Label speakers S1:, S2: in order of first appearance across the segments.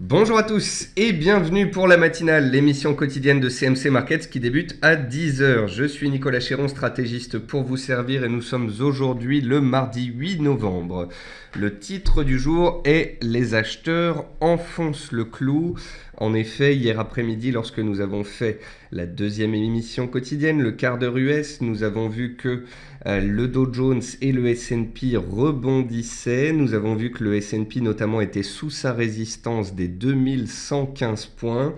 S1: Bonjour à tous et bienvenue pour la matinale, l'émission quotidienne de CMC Markets qui débute à 10 heures. Je suis Nicolas Chéron, stratégiste pour vous servir et nous sommes aujourd'hui le mardi 8 novembre. Le titre du jour est Les acheteurs enfoncent le clou. En effet, hier après-midi, lorsque nous avons fait la deuxième émission quotidienne, le quart d'heure US, nous avons vu que le Dow Jones et le S&P rebondissaient. Nous avons vu que le S&P notamment était sous sa résistance des 2115 points.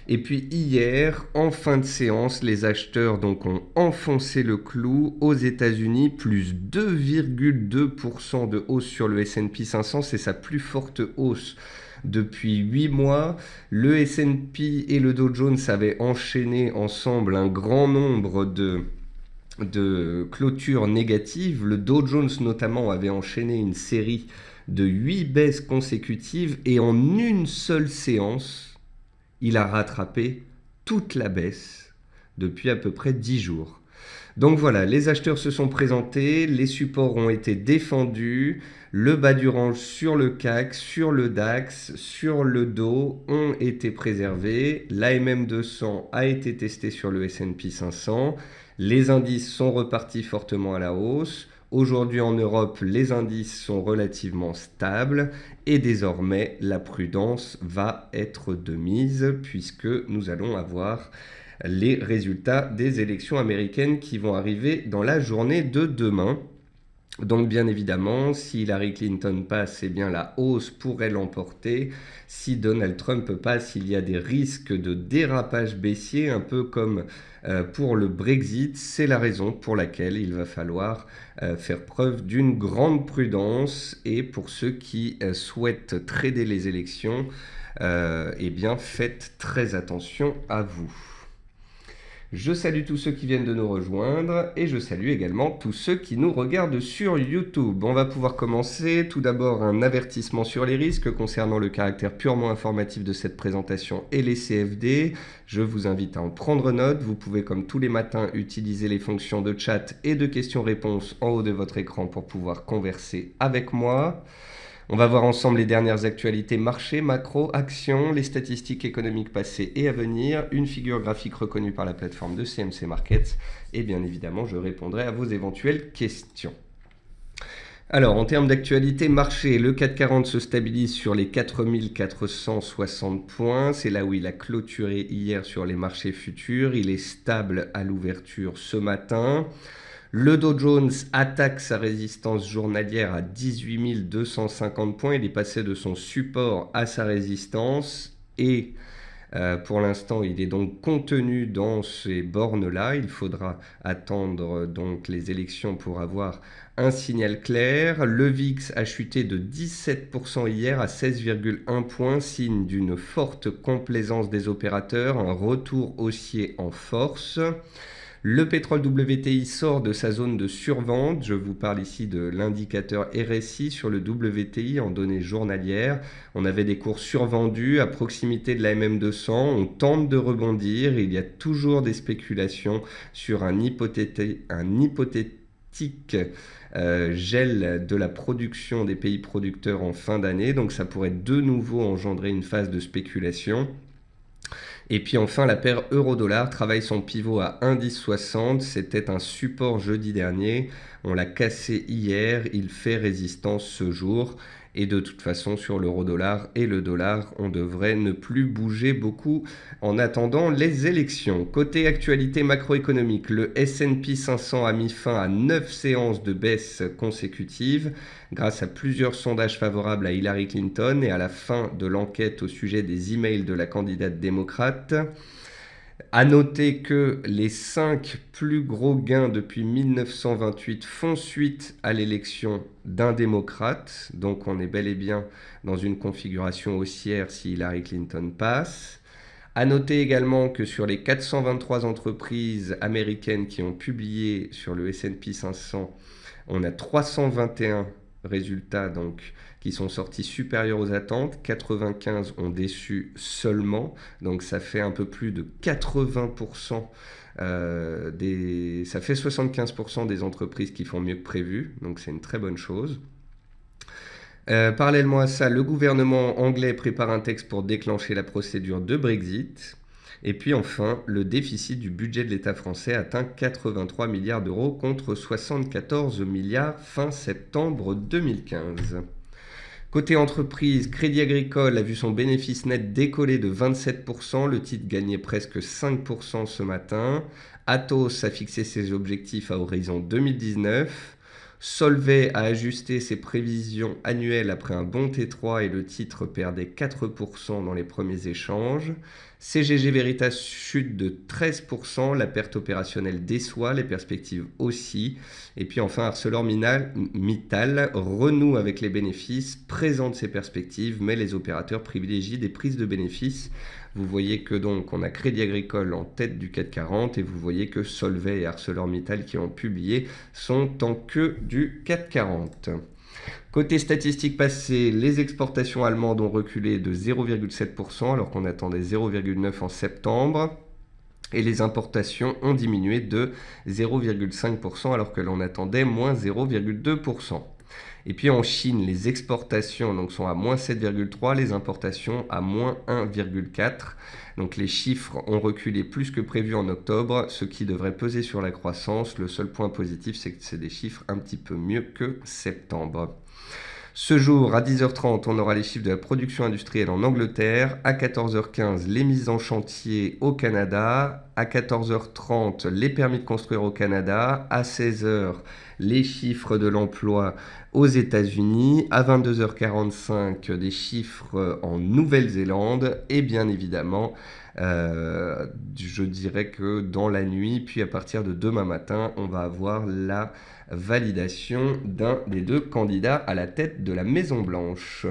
S1: Et puis hier, en fin de séance, les acheteurs donc ont enfoncé le clou aux États-Unis, plus 2,2% de hausse sur le S&P 500, c'est sa plus forte hausse depuis 8 mois. Le S&P et le Dow Jones avaient enchaîné ensemble un grand nombre de clôtures négatives. Le Dow Jones notamment avait enchaîné une série de 8 baisses consécutives et en une seule séance, il a rattrapé toute la baisse depuis à peu près 10 jours. Donc voilà, les acheteurs se sont présentés, les supports ont été défendus, le bas du range sur le CAC, sur le DAX, sur le Dow ont été préservés, l'AMM 200 a été testé sur le S&P 500, les indices sont repartis fortement à la hausse. Aujourd'hui en Europe, les indices sont relativement stables et désormais la prudence va être de mise puisque nous allons avoir les résultats des élections américaines qui vont arriver dans la journée de demain. Donc bien évidemment, si Hillary Clinton passe, eh bien la hausse pourrait l'emporter. Si Donald Trump passe, il y a des risques de dérapage baissier, un peu comme pour le Brexit. C'est la raison pour laquelle il va falloir faire preuve d'une grande prudence. Et pour ceux qui souhaitent trader les élections, eh bien faites très attention à vous. Je salue tous ceux qui viennent de nous rejoindre et je salue également tous ceux qui nous regardent sur YouTube. On va pouvoir commencer. Tout d'abord, un avertissement sur les risques concernant le caractère purement informatif de cette présentation et les CFD. Je vous invite à en prendre note. Vous pouvez, comme tous les matins, utiliser les fonctions de chat et de questions-réponses en haut de votre écran pour pouvoir converser avec moi. On va voir ensemble les dernières actualités marché, macro, actions, les statistiques économiques passées et à venir, une figure graphique reconnue par la plateforme de CMC Markets et bien évidemment je répondrai à vos éventuelles questions. Alors en termes d'actualité marché, le CAC 40 se stabilise sur les 4460 points, c'est là où il a clôturé hier sur les marchés futurs, il est stable à l'ouverture ce matin. Le Dow Jones attaque sa résistance journalière à 18 250 points. Il est passé de son support à sa résistance et pour l'instant, il est donc contenu dans ces bornes-là. Il faudra attendre donc les élections pour avoir un signal clair. Le VIX a chuté de 17% hier à 16,1 points, signe d'une forte complaisance des opérateurs, un retour haussier en force. Le pétrole WTI sort de sa zone de survente. Je vous parle ici de l'indicateur RSI sur le WTI en données journalières. On avait des cours survendus à proximité de la MM200. On tente de rebondir. Il y a toujours des spéculations sur un hypothétique gel de la production des pays producteurs en fin d'année. Donc ça pourrait de nouveau engendrer une phase de spéculation. Et puis enfin, la paire euro-dollar travaille son pivot à 1,1060. C'était un support jeudi dernier. On l'a cassé hier. Il fait résistance ce jour. Et de toute façon, sur l'euro-dollar et le dollar, on devrait ne plus bouger beaucoup en attendant les élections. Côté actualité macroéconomique, le S&P 500 a mis fin à 9 séances de baisse consécutives grâce à plusieurs sondages favorables à Hillary Clinton et à la fin de l'enquête au sujet des emails de la candidate démocrate. À noter que les 5 plus gros gains depuis 1928 font suite à l'élection d'un démocrate. Donc on est bel et bien dans une configuration haussière si Hillary Clinton passe. À noter également que sur les 423 entreprises américaines qui ont publié sur le S&P 500, on a 321 résultats donc qui sont sortis supérieurs aux attentes, 95 ont déçu seulement, donc ça fait un peu plus de 80%, ça fait 75% des entreprises qui font mieux que prévu, donc c'est une très bonne chose. Parallèlement à ça, le gouvernement anglais prépare un texte pour déclencher la procédure de Brexit. Et puis enfin, le déficit du budget de l'État français atteint 83 milliards d'euros contre 74 milliards fin septembre 2015. Côté entreprise, Crédit Agricole a vu son bénéfice net décoller de 27%, le titre gagnait presque 5% ce matin. Atos a fixé ses objectifs à horizon 2019. Solvay a ajusté ses prévisions annuelles après un bon T3 et le titre perdait 4% dans les premiers échanges. CGG Veritas chute de 13%, la perte opérationnelle déçoit, les perspectives aussi. Et puis enfin ArcelorMittal renoue avec les bénéfices, présente ses perspectives, mais les opérateurs privilégient des prises de bénéfices. Vous voyez que donc on a Crédit Agricole en tête du CAC 40 et vous voyez que Solvay et ArcelorMittal qui ont publié sont en queue du CAC 40. Côté statistiques passées, les exportations allemandes ont reculé de 0,7% alors qu'on attendait 0,9% en septembre. Et les importations ont diminué de 0,5% alors que l'on attendait moins 0,2%. Et puis en Chine, les exportations donc, sont à moins 7,3, les importations à moins 1,4. Donc les chiffres ont reculé plus que prévu en octobre, ce qui devrait peser sur la croissance. Le seul point positif, c'est que c'est des chiffres un petit peu mieux que septembre. Ce jour, à 10h30, on aura les chiffres de la production industrielle en Angleterre. À 14h15, les mises en chantier au Canada. À 14h30, les permis de construire au Canada. À 16h, les chiffres de l'emploi aux États-Unis. À 22h45, des chiffres en Nouvelle-Zélande. Et bien évidemment, je dirais que dans la nuit, puis à partir de demain matin, on va avoir la validation d'un des deux candidats à la tête de la Maison-Blanche.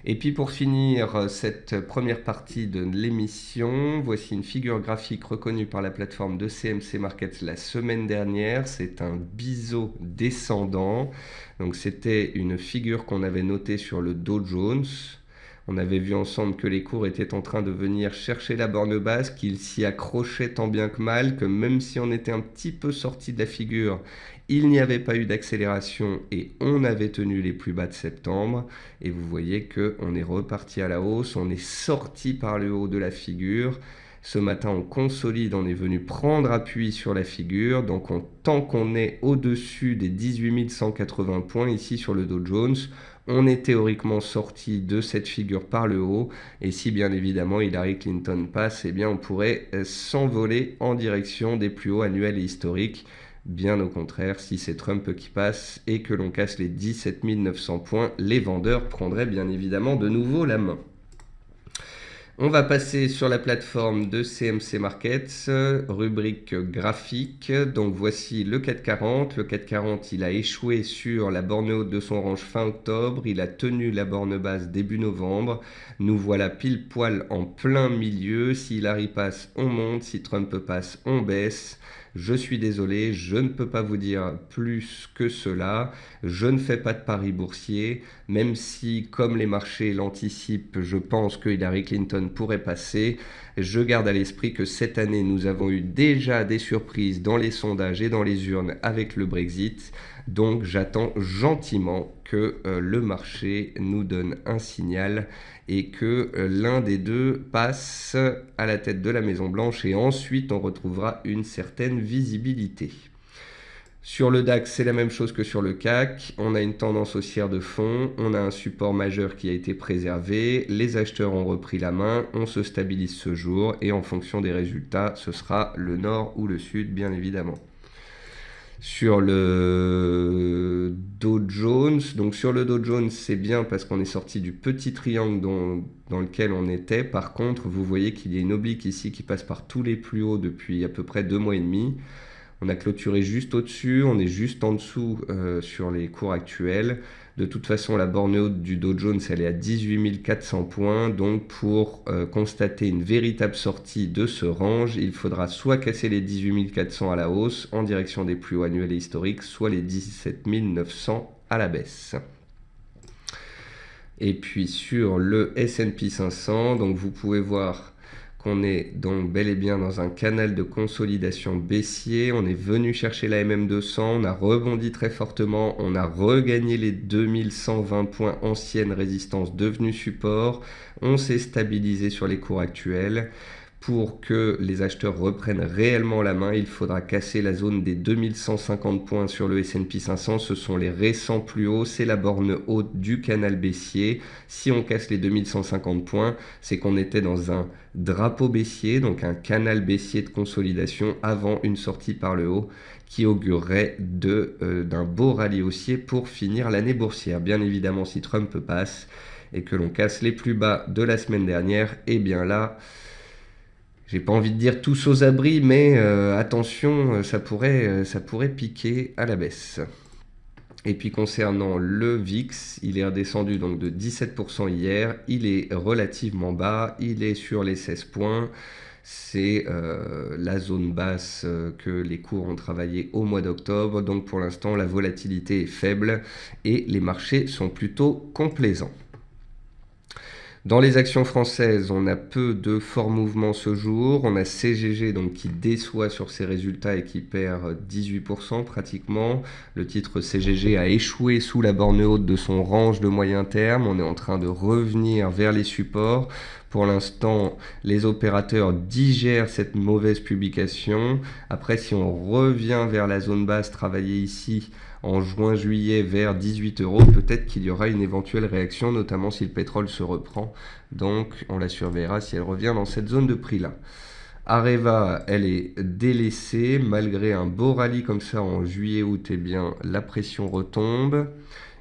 S1: Et puis pour finir cette première partie de l'émission, voici une figure graphique reconnue par la plateforme de CMC Markets la semaine dernière. C'est un biseau descendant. Donc c'était une figure qu'on avait notée sur le Dow Jones. On avait vu ensemble que les cours étaient en train de venir chercher la borne basse, qu'ils s'y accrochaient tant bien que mal, que même si on était un petit peu sorti de la figure, il n'y avait pas eu d'accélération et on avait tenu les plus bas de septembre. Et vous voyez qu'on est reparti à la hausse, on est sorti par le haut de la figure. Ce matin, on consolide, on est venu prendre appui sur la figure. Donc, tant qu'on est au-dessus des 18 180 points ici sur le Dow Jones, on est théoriquement sorti de cette figure par le haut. Et si bien évidemment Hillary Clinton passe, eh bien on pourrait s'envoler en direction des plus hauts annuels et historiques. Bien au contraire, si c'est Trump qui passe et que l'on casse les 17 900 points, les vendeurs prendraient bien évidemment de nouveau la main. On va passer sur la plateforme de CMC Markets, rubrique graphique. Donc voici le CAC 40. Le CAC 40, il a échoué sur la borne haute de son range fin octobre. Il a tenu la borne basse début novembre. Nous voilà pile poil en plein milieu. Si Hillary passe, on monte. Si Trump passe, on baisse. Je suis désolé, je ne peux pas vous dire plus que cela. Je ne fais pas de paris boursiers, même si, comme les marchés l'anticipent, je pense que Hillary Clinton pourrait passer. Je garde à l'esprit que cette année, nous avons eu déjà des surprises dans les sondages et dans les urnes avec le Brexit. Donc j'attends gentiment que le marché nous donne un signal et que l'un des deux passe à la tête de la Maison-Blanche et ensuite on retrouvera une certaine visibilité. Sur le DAX, c'est la même chose que sur le CAC. On a une tendance haussière de fond, on a un support majeur qui a été préservé, les acheteurs ont repris la main, on se stabilise ce jour et en fonction des résultats, ce sera le nord ou le sud, bien évidemment. Sur le Dow Jones, donc sur le Dow Jones, c'est bien parce qu'on est sorti du petit triangle dans lequel on était. Par contre, vous voyez qu'il y a une oblique ici qui passe par tous les plus hauts depuis à peu près 2 mois et demi. On a clôturé juste au-dessus, on est juste en dessous sur les cours actuels. De toute façon, la borne haute du Dow Jones, elle est à 18 400 points. Donc, pour constater une véritable sortie de ce range, il faudra soit casser les 18 400 à la hausse en direction des plus hauts annuels et historiques, soit les 17 900 à la baisse. Et puis sur le S&P 500, donc vous pouvez voir qu'on est donc bel et bien dans un canal de consolidation baissier. On est venu chercher la MM200, on a rebondi très fortement, on a regagné les 2120 points anciennes résistances devenues support, on s'est stabilisé sur les cours actuels. Pour que les acheteurs reprennent réellement la main, il faudra casser la zone des 2150 points sur le S&P 500. Ce sont les récents plus hauts, c'est la borne haute du canal baissier. Si on casse les 2150 points, c'est qu'on était dans un drapeau baissier, donc un canal baissier de consolidation avant une sortie par le haut qui augurerait d'un beau rallye haussier pour finir l'année boursière. Bien évidemment, si Trump passe et que l'on casse les plus bas de la semaine dernière, et bien là... J'ai pas envie de dire tous aux abris, mais attention, ça pourrait piquer à la baisse. Et puis concernant le VIX, il est redescendu donc de 17% hier, il est relativement bas, il est sur les 16 points. C'est la zone basse que les cours ont travaillé au mois d'octobre. Donc pour l'instant, la volatilité est faible et les marchés sont plutôt complaisants. Dans les actions françaises, on a peu de forts mouvements ce jour. On a CGG donc, qui déçoit sur ses résultats et qui perd 18% pratiquement. Le titre CGG a échoué sous la borne haute de son range de moyen terme. On est en train de revenir vers les supports. Pour l'instant, les opérateurs digèrent cette mauvaise publication. Après, si on revient vers la zone basse travaillée ici en juin-juillet vers 18 €, peut-être qu'il y aura une éventuelle réaction, notamment si le pétrole se reprend. Donc, on la surveillera si elle revient dans cette zone de prix-là. Areva, elle est délaissée. Malgré un beau rallye comme ça en juillet-août, eh bien, la pression retombe.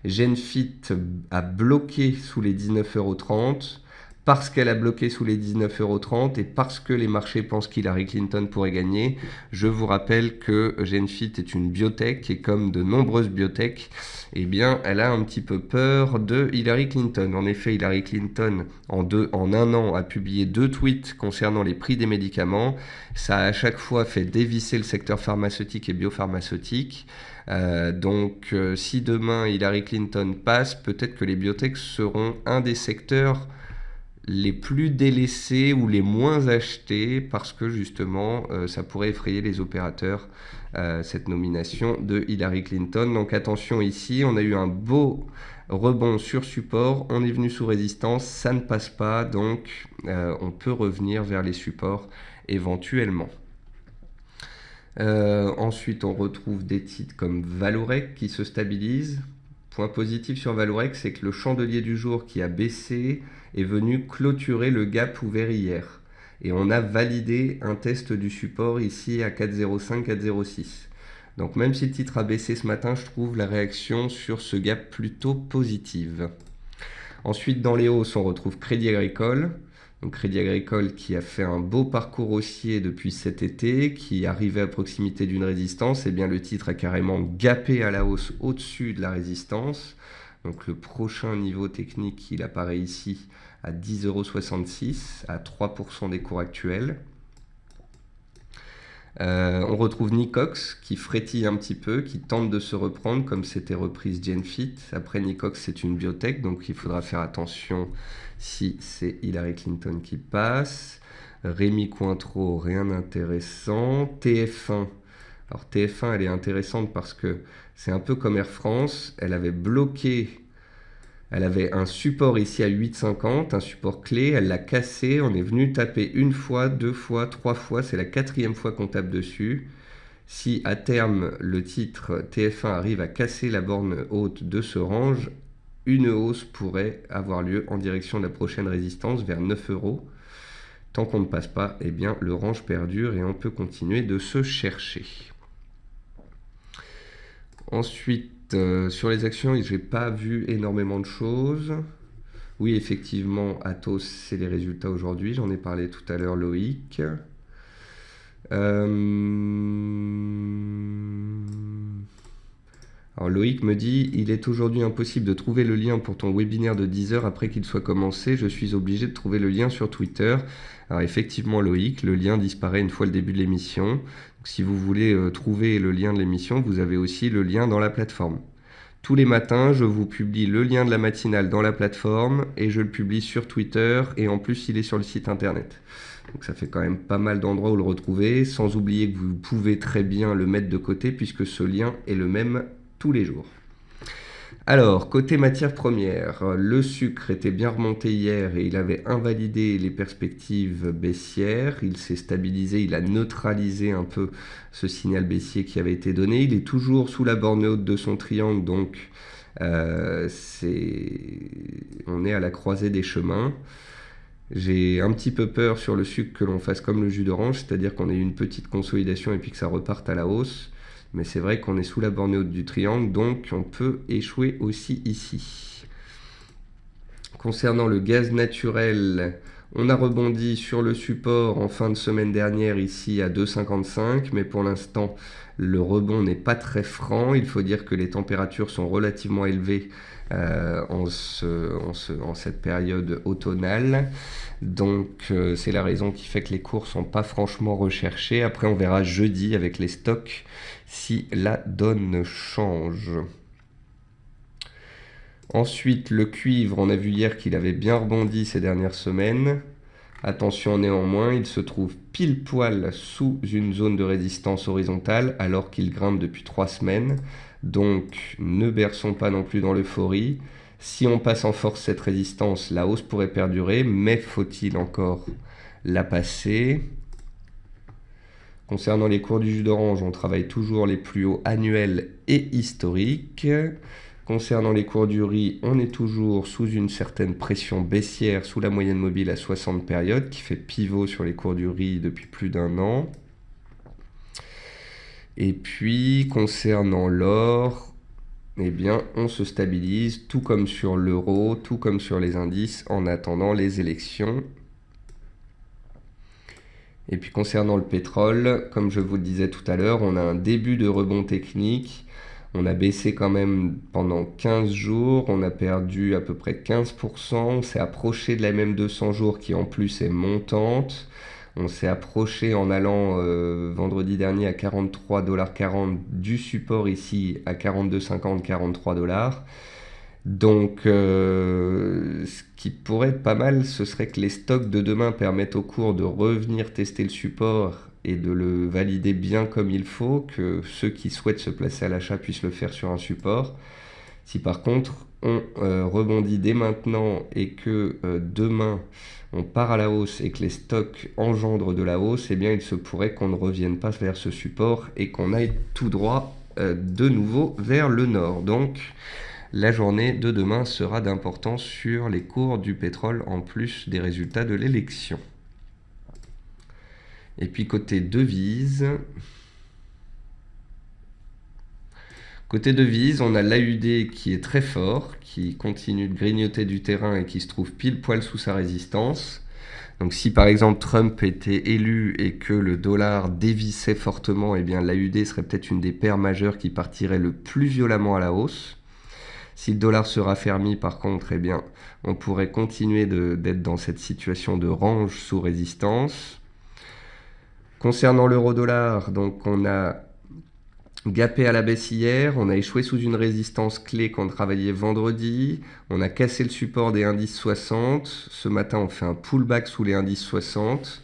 S1: Genfit a bloqué sous les 19,30 €. Parce qu'elle a bloqué sous les 19,30 € et parce que les marchés pensent qu'Hillary Clinton pourrait gagner. Je vous rappelle que Genfit est une biotech et comme de nombreuses biotech, eh bien, elle a un petit peu peur de Hillary Clinton. En effet, Hillary Clinton, en un an, a publié 2 tweets concernant les prix des médicaments. Ça a à chaque fois fait dévisser le secteur pharmaceutique et biopharmaceutique. Donc, si demain Hillary Clinton passe, peut-être que les biotech seront un des secteurs les plus délaissés ou les moins achetés parce que justement ça pourrait effrayer les opérateurs cette nomination de Hillary Clinton. Donc attention ici, on a eu un beau rebond sur support, on est venu sous résistance, ça ne passe pas, donc on peut revenir vers les supports éventuellement. Ensuite on retrouve des titres comme Valorec qui se stabilisent. Point positif sur Valorec, c'est que le chandelier du jour qui a baissé est venu clôturer le gap ouvert hier. Et on a validé un test du support ici à 4,05, 4,06. Donc même si le titre a baissé ce matin, je trouve la réaction sur ce gap plutôt positive. Ensuite, dans les hausses, on retrouve Crédit Agricole. Donc Crédit Agricole qui a fait un beau parcours haussier depuis cet été, qui arrivait à proximité d'une résistance, et bien le titre a carrément gapé à la hausse au-dessus de la résistance. Donc le prochain niveau technique, il apparaît ici à 10,66 €, à 3% des cours actuels. On retrouve Nicox qui frétille un petit peu, qui tente de se reprendre comme c'était reprise Genfit. Après Nicox, c'est une biotech, donc il faudra faire attention si c'est Hillary Clinton qui passe. Rémi Cointreau, rien d'intéressant. TF1, alors TF1 elle est intéressante parce que c'est un peu comme Air France, elle avait bloqué. Elle avait un support ici à 8,50, un support clé, elle l'a cassé, on est venu taper une fois, 2 fois, 3 fois, c'est la 4e fois qu'on tape dessus. Si à terme le titre TF1 arrive à casser la borne haute de ce range, une hausse pourrait avoir lieu en direction de la prochaine résistance vers 9 €. Tant qu'on ne passe pas, eh bien le range perdure et on peut continuer de se chercher. Ensuite, sur les actions, je n'ai pas vu énormément de choses. Oui, effectivement, Atos, c'est les résultats aujourd'hui. J'en ai parlé tout à l'heure, Loïc. Alors Loïc me dit, il est aujourd'hui impossible de trouver le lien pour ton webinaire de 10 h après qu'il soit commencé. Je suis obligé de trouver le lien sur Twitter. Alors effectivement Loïc, le lien disparaît une fois le début de l'émission. Donc, si vous voulez trouver le lien de l'émission, vous avez aussi le lien dans la plateforme. Tous les matins, je vous publie le lien de la matinale dans la plateforme et je le publie sur Twitter et en plus il est sur le site internet. Donc ça fait quand même pas mal d'endroits où le retrouver, sans oublier que vous pouvez très bien le mettre de côté puisque ce lien est le même tous les jours. Alors, côté matières premières, le sucre était bien remonté hier et il avait invalidé les perspectives baissières. Il s'est stabilisé, il a neutralisé un peu ce signal baissier qui avait été donné. Il est toujours sous la borne haute de son triangle, donc on est à la croisée des chemins. J'ai un petit peu peur sur le sucre que l'on fasse comme le jus d'orange, c'est-à-dire qu'on ait une petite consolidation et puis que ça reparte à la hausse. Mais c'est vrai qu'on est sous la borne haute du triangle, donc on peut échouer aussi ici. Concernant le gaz naturel, on a rebondi sur le support en fin de semaine dernière ici à 2,55, mais pour l'instant le rebond n'est pas très franc. Il faut dire que les températures sont relativement élevées en cette période automnale. Donc c'est la raison qui fait que les cours sont pas franchement recherchés. Après on verra jeudi avec les stocks si la donne change. Ensuite le cuivre, on a vu hier qu'il avait bien rebondi ces dernières semaines. Attention néanmoins, il se trouve pile poil sous une zone de résistance horizontale alors qu'il grimpe depuis 3 semaines. Donc ne berçons pas non plus dans l'euphorie. Si on passe en force cette résistance, la hausse pourrait perdurer, mais faut-il encore la passer? Concernant les cours du jus d'orange, on travaille toujours les plus hauts annuels et historiques. Concernant les cours du riz, on est toujours sous une certaine pression baissière sous la moyenne mobile à 60 périodes qui fait pivot sur les cours du riz depuis plus d'1 an. Et puis concernant l'or, eh bien on se stabilise tout comme sur l'euro, tout comme sur les indices en attendant les élections. Et puis concernant le pétrole, comme je vous le disais tout à l'heure, on a un début de rebond technique. On a baissé quand même pendant 15 jours, on a perdu à peu près 15%, on s'est approché de la même 200 jours qui en plus est montante. On s'est approché en allant vendredi dernier à 43,40$ du support ici à 42,50$, 43$. Donc ce qui pourrait être pas mal, ce serait que les stocks de demain permettent au cours de revenir tester le support et de le valider bien comme il faut, que ceux qui souhaitent se placer à l'achat puissent le faire sur un support. Si par contre on rebondit dès maintenant et que demain on part à la hausse et que les stocks engendrent de la hausse, eh bien il se pourrait qu'on ne revienne pas vers ce support et qu'on aille tout droit de nouveau vers le nord. Donc la journée de demain sera d'importance sur les cours du pétrole en plus des résultats de l'élection. Et puis côté devise, on a l'AUD qui est très fort, qui continue de grignoter du terrain et qui se trouve pile poil sous sa résistance. Donc si par exemple Trump était élu et que le dollar dévissait fortement, eh bien l'AUD serait peut-être une des paires majeures qui partirait le plus violemment à la hausse. Si le dollar se raffermit par contre, eh bien on pourrait continuer d'être dans cette situation de range sous résistance. Concernant l'euro-dollar, donc on a gapé à la baisse hier, on a échoué sous une résistance clé qu'on travaillait vendredi, on a cassé le support des indices 60, ce matin on fait un pullback sous les indices 60.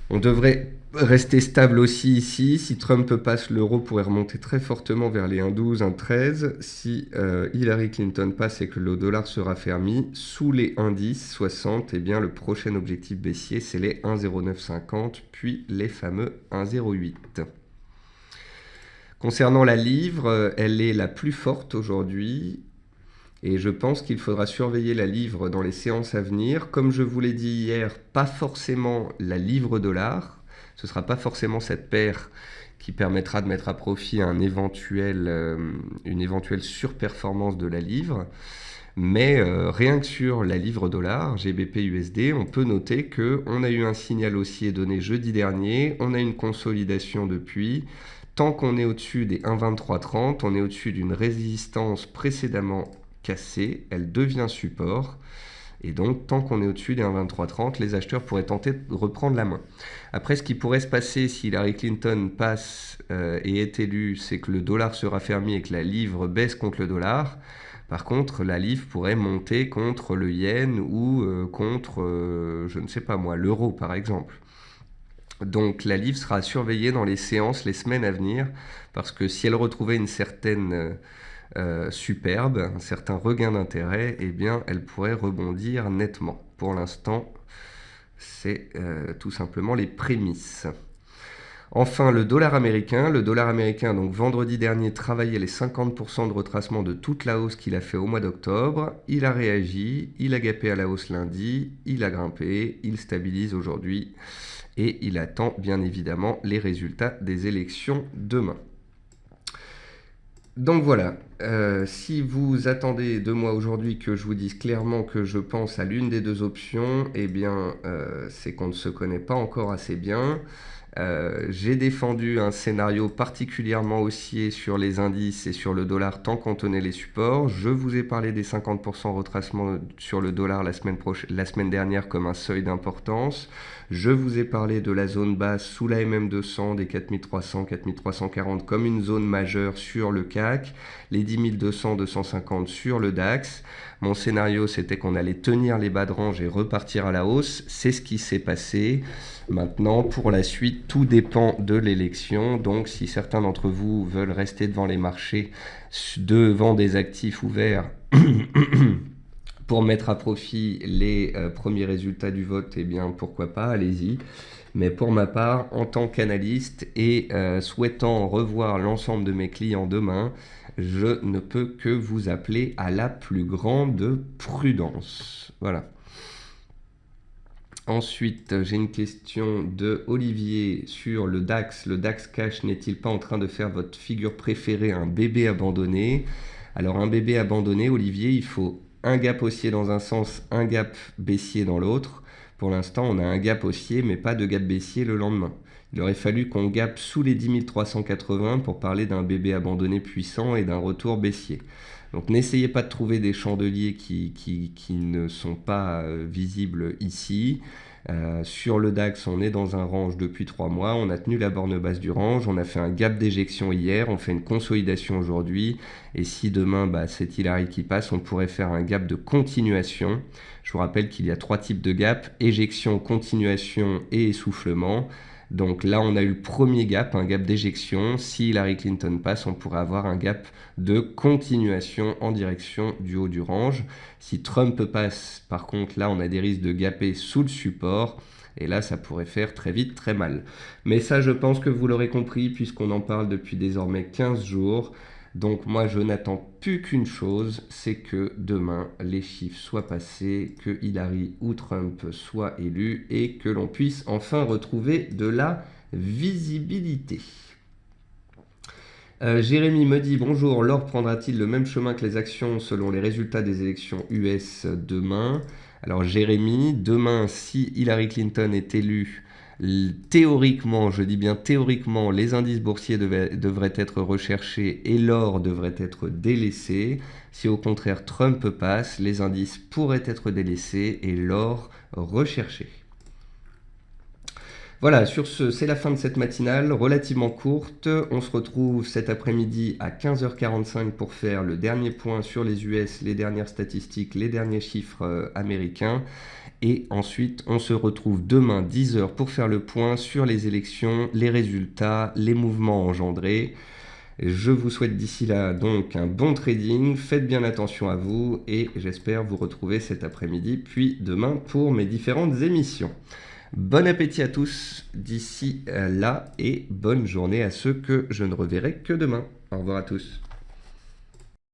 S1: On devrait rester stable aussi ici. Si Trump passe, l'euro pourrait remonter très fortement vers les 1,12, 1,13. Si Hillary Clinton passe et que le dollar se raffermit sous les indices 60, eh bien le prochain objectif baissier c'est les 1,0950 puis les fameux 1,08. Concernant la livre, elle est la plus forte aujourd'hui. Et je pense qu'il faudra surveiller la livre dans les séances à venir. Comme je vous l'ai dit hier, pas forcément la livre dollar. Ce ne sera pas forcément cette paire qui permettra de mettre à profit une éventuelle surperformance de la livre. Mais rien que sur la livre dollar, GBP USD, on peut noter qu'on a eu un signal haussier donné jeudi dernier. On a une consolidation depuis. Tant qu'on est au-dessus des 1,2330, on est au-dessus d'une résistance précédemment cassée, elle devient support Et donc, tant qu'on est au-dessus des 1,2330, les acheteurs pourraient tenter de reprendre la main. Après, ce qui pourrait se passer si Hillary Clinton passe et est élue, c'est que le dollar sera fermé et que la livre baisse contre le dollar. Par contre, la livre pourrait monter contre le yen ou contre, je ne sais pas moi, l'euro par exemple. Donc la livre sera surveillée dans les séances, les semaines à venir, parce que si elle retrouvait une certaine superbe, un certain regain d'intérêt, eh bien elle pourrait rebondir nettement. Pour l'instant, c'est tout simplement les prémices. Enfin, le dollar américain. Le dollar américain, donc vendredi dernier, travaillait les 50% de retracement de toute la hausse qu'il a fait au mois d'octobre. Il a réagi, il a gapé à la hausse lundi, il a grimpé, il stabilise aujourd'hui et il attend bien évidemment les résultats des élections demain. Donc voilà, si vous attendez de moi aujourd'hui que je vous dise clairement que je pense à l'une des deux options, eh bien c'est qu'on ne se connaît pas encore assez bien. J'ai défendu un scénario particulièrement haussier sur les indices et sur le dollar tant qu'on tenait les supports. Je vous ai parlé des 50% retracement sur le dollar la semaine dernière comme un seuil d'importance. Je vous ai parlé de la zone basse sous la MM200 des 4300, 4340 comme une zone majeure sur le CAC, les 10200, 250 sur le DAX. Mon scénario, c'était qu'on allait tenir les bas de range et repartir à la hausse. C'est ce qui s'est passé. Maintenant, pour la suite, tout dépend de l'élection. Donc, si certains d'entre vous veulent rester devant les marchés, devant des actifs ouverts, pour mettre à profit les premiers résultats du vote, eh bien, pourquoi pas, allez-y. Mais pour ma part, en tant qu'analyste et souhaitant revoir l'ensemble de mes clients demain, je ne peux que vous appeler à la plus grande prudence. Voilà. Ensuite, j'ai une question de Olivier sur le DAX. Le DAX Cash n'est-il pas en train de faire votre figure préférée, un bébé abandonné? Alors, un bébé abandonné, Olivier, il faut un gap haussier dans un sens, un gap baissier dans l'autre. Pour l'instant, on a un gap haussier, mais pas de gap baissier le lendemain. Il aurait fallu qu'on gappe sous les 10 380 pour parler d'un bébé abandonné puissant et d'un retour baissier. Donc n'essayez pas de trouver des chandeliers qui ne sont pas visibles ici. Sur le DAX, on est dans un range depuis 3 mois. On a tenu la borne basse du range. On a fait un gap d'éjection hier. On fait une consolidation aujourd'hui. Et si demain, c'est Hillary qui passe, on pourrait faire un gap de continuation. Je vous rappelle qu'il y a 3 types de gaps: éjection, continuation et essoufflement. Donc là, on a eu le premier gap, un gap d'éjection. Si Hillary Clinton passe, on pourrait avoir un gap de continuation en direction du haut du range. Si Trump passe, par contre, là, on a des risques de gaper sous le support. Et là, ça pourrait faire très vite très mal. Mais ça, je pense que vous l'aurez compris, puisqu'on en parle depuis désormais 15 jours. Donc moi, je n'attends plus qu'une chose, c'est que demain, les chiffres soient passés, que Hillary ou Trump soient élus et que l'on puisse enfin retrouver de la visibilité. Jérémy me dit: bonjour, l'or prendra-t-il le même chemin que les actions selon les résultats des élections US demain? Alors Jérémy, demain, si Hillary Clinton est élue, théoriquement, je dis bien théoriquement, les indices boursiers devraient être recherchés et l'or devrait être délaissé. Si au contraire Trump passe, les indices pourraient être délaissés et l'or recherché. Voilà, sur ce, c'est la fin de cette matinale, relativement courte. On se retrouve cet après-midi à 15h45 pour faire le dernier point sur les US, les dernières statistiques, les derniers chiffres américains. Et ensuite, on se retrouve demain 10h pour faire le point sur les élections, les résultats, les mouvements engendrés. Je vous souhaite d'ici là donc un bon trading, faites bien attention à vous et j'espère vous retrouver cet après-midi puis demain pour mes différentes émissions. Bon appétit à tous d'ici là et bonne journée à ceux que je ne reverrai que demain. Au revoir à tous.